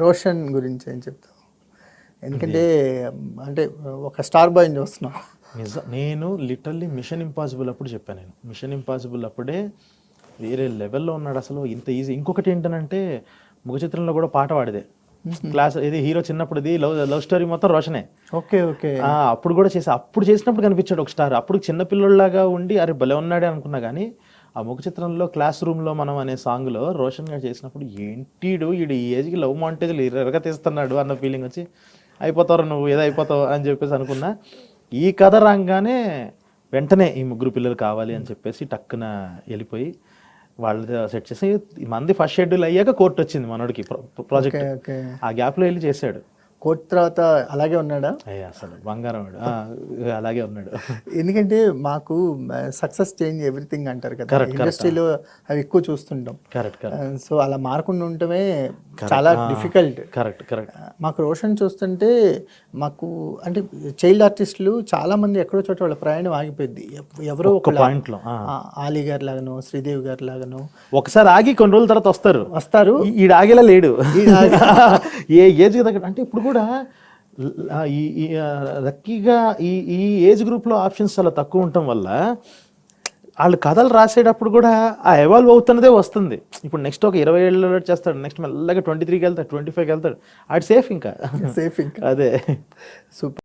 రోషన్ గురించి ఏం చెప్తావు? ఎందుకంటే అంటే ఒక స్టార్ బాయ్ని చూస్తున్నాం. నేను లిటరల్లీ మిషన్ ఇంపాసిబుల్ అప్పుడు చెప్పాను. నేను మిషన్ ఇంపాసిబుల్ అప్పుడే వేరే లెవెల్లో ఉన్నాడు అసలు, ఇంత ఈజీ. ఇంకొకటి ఏంటనంటే ముఖ చిత్రంలో కూడా పాట పాడేదే క్లాస్, ఇది హీరో చిన్నప్పుడుది లవ్ స్టోరీ మొత్తం రోషనే. Okay okay. అప్పుడు కూడా అప్పుడు చేసినప్పుడు కనిపించాడు ఒక స్టార్. అప్పుడు చిన్న పిల్లల్లాగా ఉండి అరే భలే ఉన్నాడే అనుకున్నా, కానీ ఆ ముఖ చిత్రంలో క్లాస్ రూమ్లో మనం అనే సాంగ్లో రోషన్ గారు చేసినప్పుడు ఏంటిడు ఈడు ఈ ఏజ్కి లవ్ మాంటేజ్లు ఎరగ తీస్తున్నాడు అన్న ఫీలింగ్ వచ్చి, అయిపోతావు నువ్వు ఏదో అయిపోతావు అని చెప్పేసి అనుకున్నా. ఈ కథ రాగానే వెంటనే ఈ ముగ్గురు పిల్లలు కావాలి అని చెప్పేసి టక్కున వెళ్ళిపోయి వాళ్ళతో సెట్ చేసి, మంది ఫస్ట్ షెడ్యూల్ అయ్యాక కోర్టు వచ్చింది మనోడికి ప్రాజెక్ట్. ఆ గ్యాప్లో వెళ్ళి చేశాడు. కోర్టు తర్వాత అలాగే ఉన్నాడా? అయ్యా అసలు బంగారం వాడు, అలాగే ఉన్నాడు. ఎందుకంటే మాకు సక్సెస్ చేంజ్ ఎవ్రీథింగ్ అంటారు కదా, ఇండస్ట్రీలో అవి ఎక్కువ చూస్తుంటాం. కరెక్ట్. సో అలా మారకుండా ఉండటమే చాలా డిఫికల్ట్. కరెక్ట్. మాకు రోషన్ చూస్తుంటే మాకు అంటే చైల్డ్ ఆర్టిస్టులు చాలా మంది ఎక్కడో చోట వాళ్ళ ప్రయాణం ఆగిపోయింది. ఎవరో ఒక పాయింట్లో ఆలీ గారి లాగాను, శ్రీదేవి గారి లాగాను ఒకసారి ఆగి కొన్ని రోజుల తర్వాత వస్తారు. ఈడు ఆగేలా లేడు. ఏ ఏజ్ అంటే ఇప్పుడు కూడా లక్కీగా ఈ ఏజ్ గ్రూప్లో ఆప్షన్స్ చాలా తక్కువ ఉండటం వల్ల వాళ్ళు కథలు రాసేటప్పుడు కూడా ఆ ఎవాల్వ్ అవుతున్నదే వస్తుంది. ఇప్పుడు నెక్స్ట్ ఒక 20 ఏళ్ళలో చేస్తాడు, నెక్స్ట్ మెల్లగా 23కి వెళ్తాడు, 25కి వెళ్తాడు, అది సేఫ్ ఇంకా సేఫ్ ఇంకా అదే సూపర్.